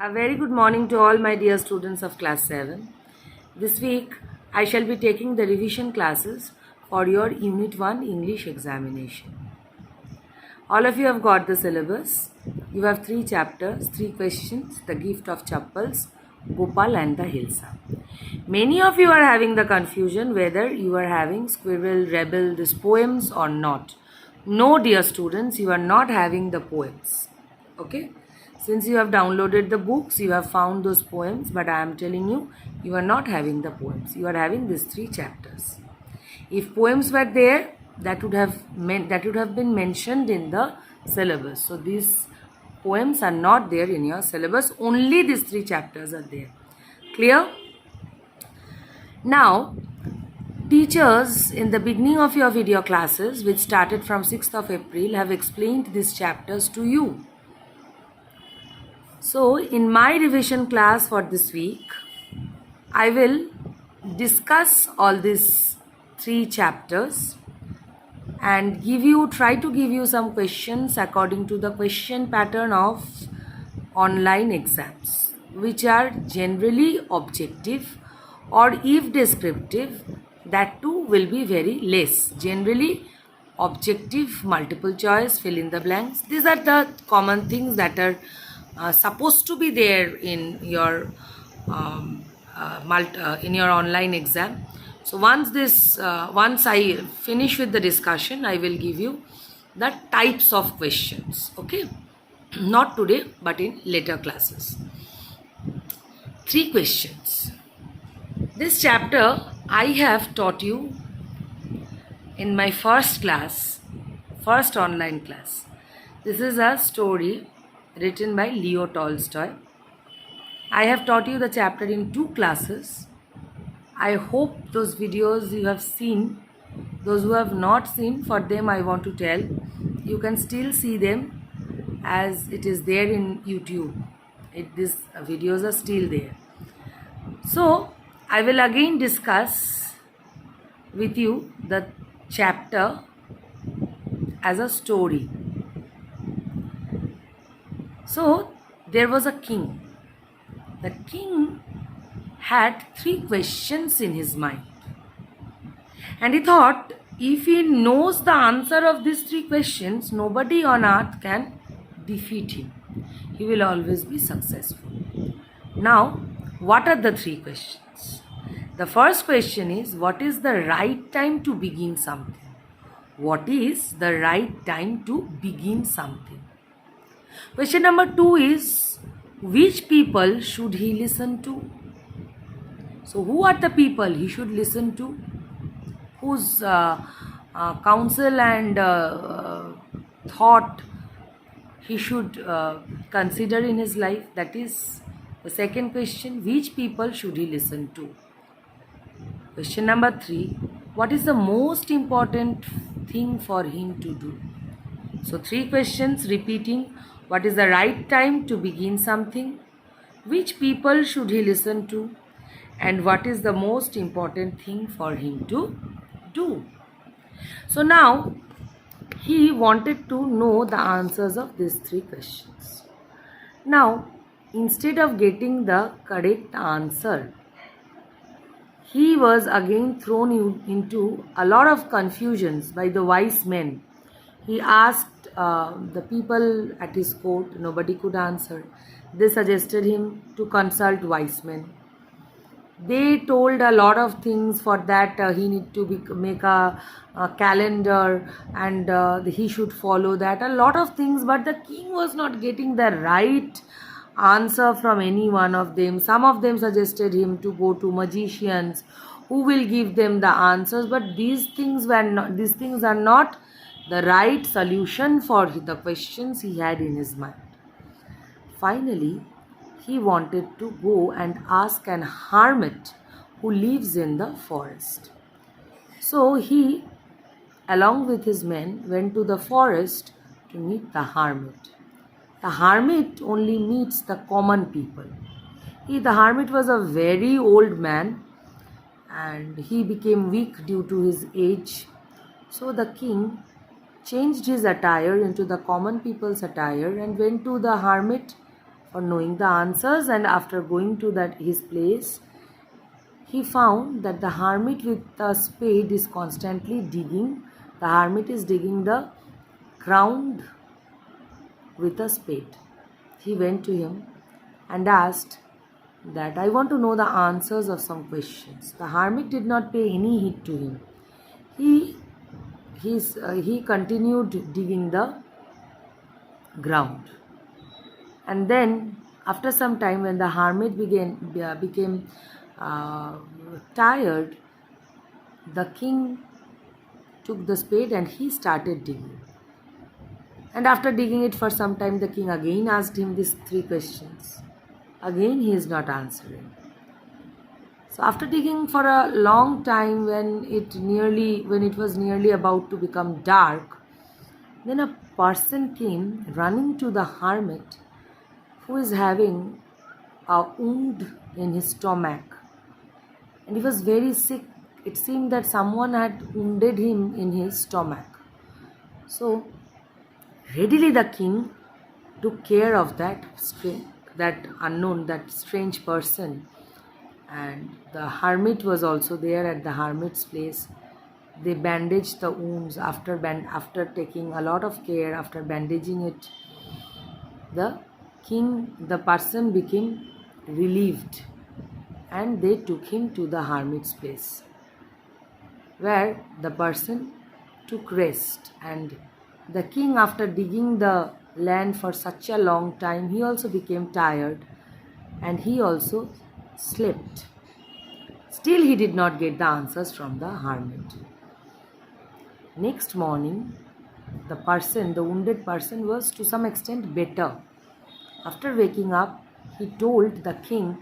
A very good morning to all my dear students of class 7. This week I shall be taking the revision classes for your Unit 1 English examination. All of you have got the syllabus. You have 3 chapters, 3 questions, the gift of chappals, Gopal and the Hilsa. Many of you are having the confusion whether you are having Squirrel, Rebel, these poems or not. No, dear students, you are not having the poems. Okay? Since you have downloaded the books, you have found those poems, but I am telling you, you are not having the poems. You are having these 3 chapters. If poems were there, that would have been mentioned in the syllabus. So these poems are not there in your syllabus. Only these 3 chapters are there. Clear? Now, teachers in the beginning of your video classes, which started from 6th of April, have explained these chapters to you. So, in my revision class for this week, I will discuss all these 3 chapters and try to give you some questions according to the question pattern of online exams, which are generally objective, or if descriptive, that too will be very less. Generally objective, multiple choice, fill in the blanks. These are the common things that are supposed to be there in your in your online exam. So once I finish with the discussion, I will give you the types of questions. Okay, not today, but in later classes. 3 questions. This chapter I have taught you in my first online class. This is a story written by Leo Tolstoy. I have taught you the chapter in 2 classes. I hope those videos you have seen. Those who have not seen, for them I want to tell, you can still see them as it is there in YouTube. These videos are still there. So, I will again discuss with you the chapter as a story. So, there was a king. The king had 3 questions in his mind. And he thought, if he knows the answer of these 3 questions, nobody on earth can defeat him. He will always be successful. Now, what are the 3 questions? The first question is, what is the right time to begin something? What is the right time to begin something? Question number 2 is, which people should he listen to? So, who are the people he should listen to? Whose counsel and thought he should consider in his life? That is the second question. Which people should he listen to? Question number 3. What is the most important thing for him to do? So 3 questions repeating. What is the right time to begin something? Which people should he listen to? And what is the most important thing for him to do? So now he wanted to know the answers of these 3 questions. Now, instead of getting the correct answer, he was again thrown into a lot of confusions by the wise men. He asked the people at his court, nobody could answer. They suggested him to consult wise men. They told a lot of things. For that he need to make a calendar, and he should follow that, a lot of things, but the king was not getting the right answer from any one of them. Some of them suggested him to go to magicians who will give them the answers, but these things are not the right solution for the questions he had in his mind. Finally, he wanted to go and ask an hermit who lives in the forest. So he, along with his men, went to the forest to meet the hermit. The hermit only meets the common people. The hermit was a very old man, and he became weak due to his age. So the king changed his attire into the common people's attire and went to the hermit for knowing the answers. And after going to that his place, he found that the hermit with a spade is constantly digging. The hermit is digging the ground with a spade. He went to him and asked that, I want to know the answers of some questions. The hermit did not pay any heed to him. He continued digging the ground. And then after some time, when the hermit became tired, the king took the spade and he started digging. And after digging it for some time, the king again asked him these 3 questions. Again he is not answering. So after digging for a long time, when it was nearly about to become dark, then a person came running to the hermit, who is having a wound in his stomach, and he was very sick. It seemed that someone had wounded him in his stomach. So readily the king took care of that strange person, and the hermit was also there at the hermit's place. They bandaged the wounds. After taking a lot of care, after bandaging it, the person became relieved, and they took him to the hermit's place, where the person took rest. And the king, after digging the land for such a long time, he also became tired and he also slept. Still he did not get the answers from the hermit. Next morning, the wounded person, was to some extent better. After waking up, he told the king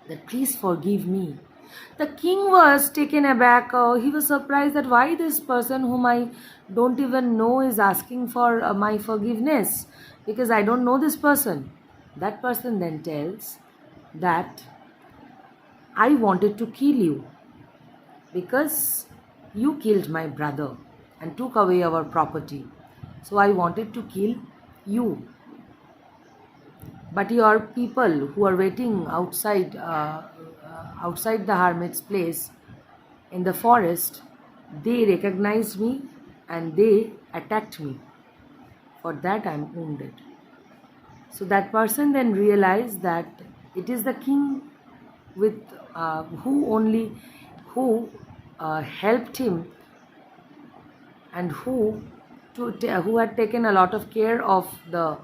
that, please forgive me. The king was taken aback. He was surprised that why this person whom I don't even know is asking for my forgiveness, because I don't know this person. That person then tells that, I wanted to kill you because you killed my brother and took away our property. So I wanted to kill you. But your people who are waiting outside the hermit's place in the forest, they recognized me and they attacked me. For that I am wounded. So that person then realized that it is the king who helped him, and who had taken a lot of care of the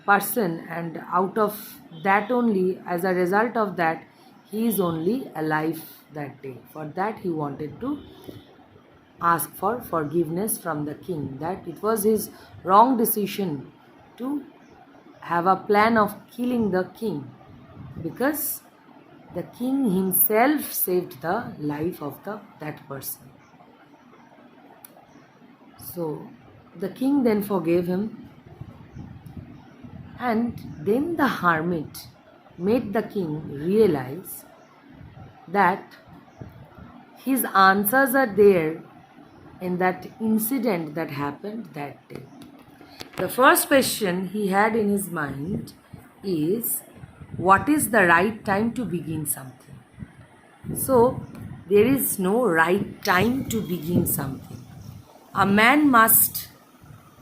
person, and out of that only, as a result of that, he is only alive that day. For that he wanted to ask for forgiveness from the king, that it was his wrong decision to have a plan of killing the king, because the king himself saved the life of that person. So the king then forgave him, and then the hermit made the king realize that his answers are there in that incident that happened that day. The first question he had in his mind is, what is the right time to begin something? So there is no right time to begin something. A man must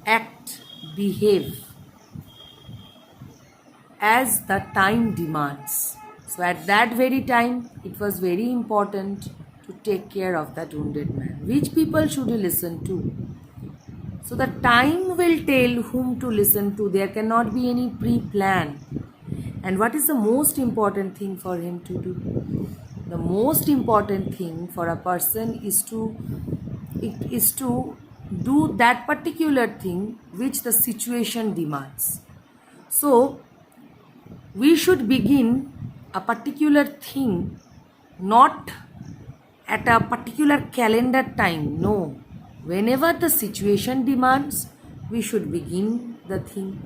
act, behave as the time demands. So at that very time, it was very important to take care of that wounded man. Which people should he listen to? So the time will tell whom to listen to. There cannot be any pre-plan. And what is the most important thing for him to do? The most important thing for a person is to do that particular thing which the situation demands. So we should begin a particular thing not at a particular calendar time. No. Whenever the situation demands, we should begin the thing.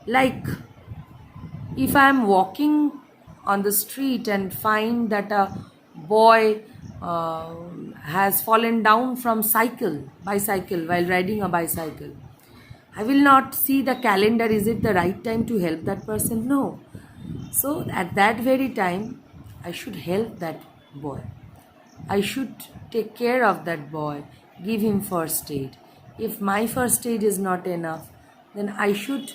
Like, if I am walking on the street and find that a boy has fallen down from bicycle while riding a bicycle, I will not see the calendar, is it the right time to help that person? No. So at that very time, I should help that boy. I should take care of that boy, give him first aid. If my first aid is not enough, then I should,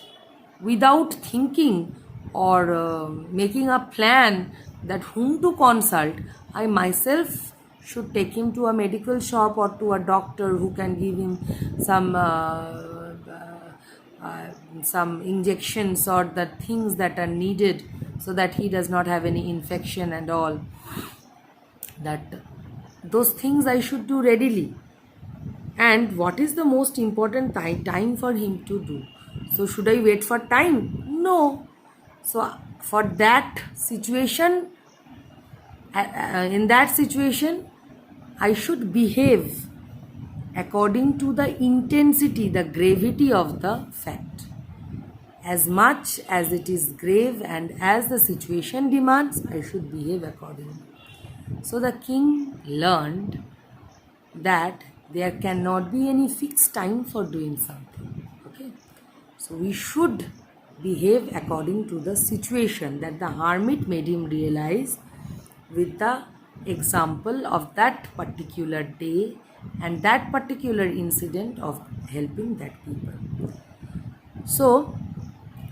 without thinking or making a plan that whom to consult, I myself should take him to a medical shop or to a doctor who can give him some injections or the things that are needed so that he does not have any infection and all. That those things I should do readily. And what is the most important time for him to do? So should I wait for time? No. So for that situation, in that situation, I should behave according to the intensity, the gravity of the fact. As much as it is grave and as the situation demands, I should behave accordingly. So the king learned that there cannot be any fixed time for doing something. Okay, so we should behave according to the situation. That the hermit made him realize with the example of that particular day and that particular incident of helping that people. So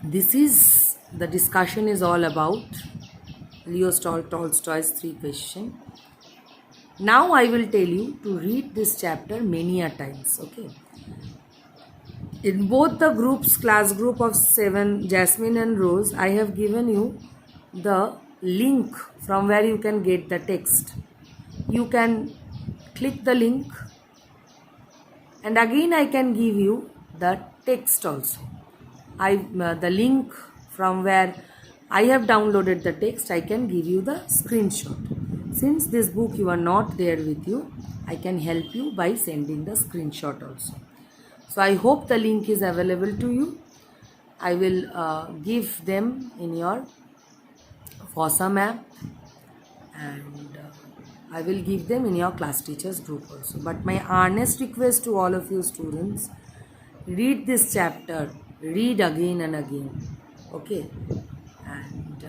this is, the discussion is all about Leo Tolstoy's 3 questions. Now I will tell you to read this chapter many a times. Okay. In both the groups, class group of 7, Jasmine and Rose, I have given you the link from where you can get the text. You can click the link, and again I can give you the text also. The link from where I have downloaded the text, I can give you the screenshot. Since this book you are not there with you, I can help you by sending the screenshot also. So I hope the link is available to you. I will give them in your Fossum app, and I will give them in your class teachers group also. But my earnest request to all of you students, read this chapter, read again and again. Okay, and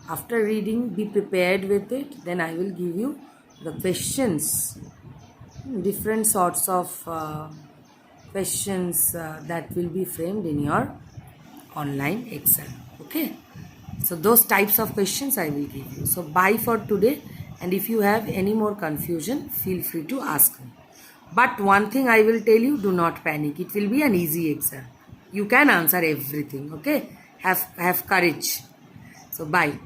after reading, be prepared with it. Then I will give you the questions, different sorts of questions that will be framed in your online exam. Okay, so those types of questions I will give you. So bye for today, and if you have any more confusion, feel free to ask me. But one thing I will tell you, do not panic. It will be an easy exam. You can answer everything. Okay, have courage. So bye.